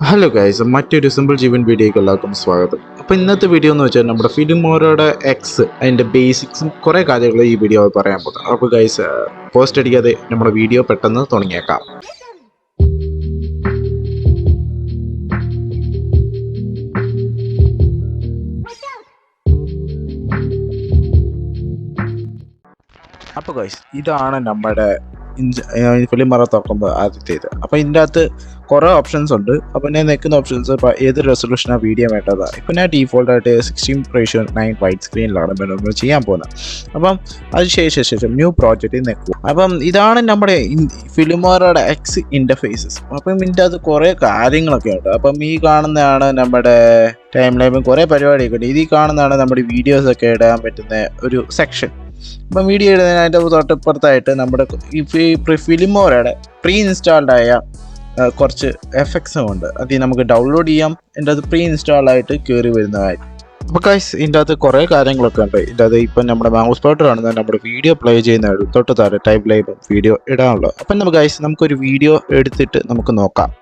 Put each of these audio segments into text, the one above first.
Hello guys, മറ്റൊരു simple ജീവൻ വീഡിയോയ്ക്ക് എല്ലാവർക്കും സ്വാഗതം. അപ്പോൾ ഇന്നത്തെ വീഡിയോ എന്ന് വെച്ചാൽ നമ്മുടെ ഫിലിമോറയുടെ എക്സ് അതിൻ്റെ ബേസിക്സും കുറേ കാര്യങ്ങളും ഈ വീഡിയോ പറയാൻ പോകുന്നത്. അപ്പോൾ ഗൈസ്, പോസ്റ്റ് അടിക്കാതെ നമ്മുടെ വീഡിയോ പെട്ടെന്ന് തുടങ്ങിയേക്കാം. അപ്പോൾ ഗൈസ്, ഇതാണ് നമ്മുടെ ഫിലിമോറ തുറക്കുമ്പോൾ ആദ്യത്തേത്. അപ്പോൾ ഇതിൻ്റെ അകത്ത് കുറേ ഓപ്ഷൻസ് ഉണ്ട്. അപ്പോൾ ഞാൻ നിൽക്കുന്ന ഓപ്ഷൻസ് ഇപ്പോൾ ഏത് റെസൊല്യൂഷനാണ് വീഡിയോ വേണ്ടതാണ്. ഇപ്പോൾ ഞാൻ ഡീഫോൾട്ടായിട്ട് 16:9 വൈറ്റ് സ്ക്രീനിലാണ് നമ്മൾ ചെയ്യാൻ പോകുന്നത്. അപ്പം അത് ശേഷം ന്യൂ പ്രോജക്റ്റിൽ നിൽക്കും. അപ്പം ഇതാണ് നമ്മുടെ ഫിലിമോറയുടെ എക്സ് ഇൻ്റർഫേസസ്. അപ്പം ഇതിൻ്റെ അകത്ത് കുറേ കാര്യങ്ങളൊക്കെ ഉണ്ട്. അപ്പം ഈ കാണുന്നതാണ് നമ്മുടെ ടൈം ലൈനും കുറേ പരിപാടിയൊക്കെ ഉണ്ട്. ഇതിൽ കാണുന്നതാണ് നമ്മുടെ വീഡിയോസൊക്കെ ഇടാൻ പറ്റുന്ന ഒരു സെക്ഷൻ. അപ്പം വീഡിയോ ഇടുന്നതിനായിട്ട് തൊട്ടിപ്പുറത്തായിട്ട് നമ്മുടെ ഈ ഫിലിമോറയുടെ പ്രീ ഇൻസ്റ്റാൾഡായ കുറച്ച് എഫക്ട്സും ഉണ്ട്. അത് നമുക്ക് ഡൗൺലോഡ് ചെയ്യാം. എൻ്റെ അത് പ്രീ ഇൻസ്റ്റാൾഡായിട്ട് കയറി വരുന്നതായിരിക്കും. അപ്പോൾ ഗൈസ്, ഇതിൻ്റെ അകത്ത് കുറേ കാര്യങ്ങളൊക്കെ ഉണ്ട്. ഇതിൻ്റെ അത് ഇപ്പം നമ്മുടെ മൗസ് പോയിൻ്റർ കാണുന്നത് നമ്മുടെ വീഡിയോ പ്ലേ ചെയ്യുന്ന തൊട്ട് താഴെ ടൈം ലൈനും വീഡിയോ ഇടാനുള്ളത്. അപ്പം നമുക്കൊരു വീഡിയോ എടുത്തിട്ട് നമുക്ക് നോക്കാം.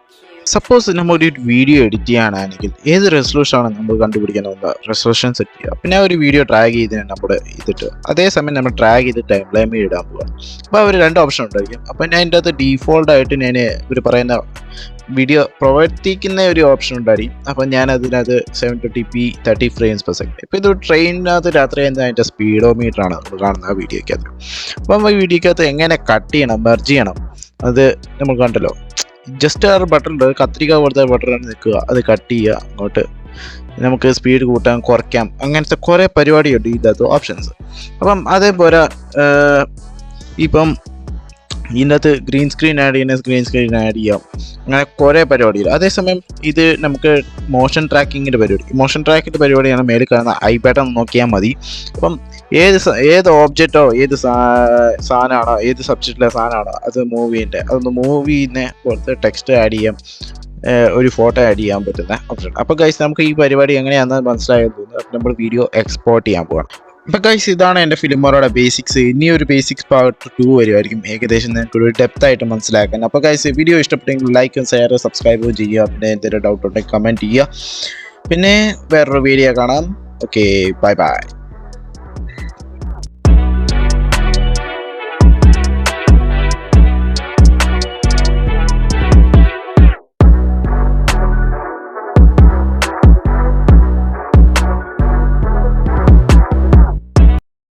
സപ്പോസ് നമ്മളൊരു വീഡിയോ എഡിറ്റ് ചെയ്യാനാണെങ്കിൽ ഏത് റെസൊല്യൂഷനാണ് നമ്മൾ കണ്ടുപിടിക്കുന്നത്, റെസൊല്യൂഷൻ സെറ്റ് ചെയ്യുക. പിന്നെ ഒരു വീഡിയോ ട്രാഗ് ചെയ്തതിന് നമ്മൾ ഇതിട്ട് അതേസമയം നമ്മൾ ട്രാഗ് ചെയ്ത് ടൈം ലൈനിൽ ഇടാൻ പോവുകയാണ്. അപ്പോൾ അവർ രണ്ട് ഓപ്ഷൻ ഉണ്ടായിരിക്കും. അപ്പോൾ ഞാൻ അതിൻ്റെ അകത്ത് ഡീഫോൾട്ടായിട്ട് ഞാൻ ഇവർ പറയുന്ന വീഡിയോ പ്രവർത്തിക്കുന്ന ഒരു ഓപ്ഷൻ ഉണ്ടായിരിക്കും. അപ്പോൾ ഞാൻ അതിനകത്ത് 720p 30 frames per second. ഇപ്പോൾ ഇത് ട്രെയിനിനകത്ത് രാത്രി ചെയ്യുന്ന അതിൻ്റെ സ്പീഡോമീറ്ററാണ് നമ്മൾ കാണുന്ന ആ വീഡിയോയ്ക്കകത്ത്. അപ്പം ഈ വീഡിയോയ്ക്കകത്ത് എങ്ങനെ കട്ട് ചെയ്യണം, മെർജ് ചെയ്യണം, അത് നമ്മൾ കണ്ടല്ലോ. ജസ്റ്റ് ആ ബട്ടൺ ഉണ്ട്, കത്രിക പോലത്തെ ബട്ടൺ നിൽക്കുക, അത് കട്ട് ചെയ്യുക. അങ്ങോട്ട് നമുക്ക് സ്പീഡ് കൂട്ടാം, കുറയ്ക്കാം, അങ്ങനത്തെ കുറേ പരിപാടിയുണ്ട് ഇതിനകത്ത് ഓപ്ഷൻസ്. അപ്പം അതേപോലെ ഇപ്പം ഇതിനകത്ത് ഗ്രീൻ സ്ക്രീൻ ആഡ് ചെയ്യുന്ന ഗ്രീൻ സ്ക്രീൻ ആഡ് ചെയ്യാം. അങ്ങനെ കുറേ പരിപാടികൾ. അതേസമയം ഇത് നമുക്ക് മോഷൻ ട്രാക്കിങ്ങിൻ്റെ പരിപാടിയാണ് മേളിൽ കാണുന്ന ഐ ബട്ടൺ നോക്കിയാൽ മതി. അപ്പം ഏത് ഓബ്ജക്റ്റോ ഏത് സാധനമാണോ, ഏത് സബ്ജക്റ്റിലെ സാധനമാണോ അത് അതൊന്ന് മൂവീനെ പോലത്തെ ടെക്സ്റ്റ് ആഡ് ചെയ്യാം, ഒരു ഫോട്ടോ ആഡ് ചെയ്യാൻ പറ്റുന്ന ഓപ്ഷൻ. അപ്പോൾ ഗൈസ്, നമുക്ക് ഈ പരിപാടി എങ്ങനെയാണെന്ന് മനസ്സിലായെന്ന് തോന്നുന്നു. അപ്പോൾ നമ്മൾ വീഡിയോ എക്സ്പോർട്ട് ചെയ്യാൻ പോകണം. അപ്പോൾ ഗൈസ്, ഇതാണ് എൻ്റെ ഫിലിമോറയുടെ ബേസിക്സ്. ഇനി ഒരു ബേസിക്സ് പാർട്ട് 2 വരുമായിരിക്കും, ഏകദേശം നിങ്ങൾക്ക് ഒരു ഡെപ്ത് ആയിട്ട് മനസ്സിലാക്കാൻ. അപ്പോൾ ഗൈസ്, വീഡിയോ ഇഷ്ടപ്പെട്ടെങ്കിൽ ലൈക്കും ഷെയർ സബ്സ്ക്രൈബ് ചെയ്യുക. പിന്നെ എന്തെങ്കിലും ഡൗട്ട് ഉണ്ടെങ്കിൽ കമൻറ്റ് ചെയ്യുക. പിന്നെ വേറൊരു വീഡിയോ കാണാം. Okay, bye bye.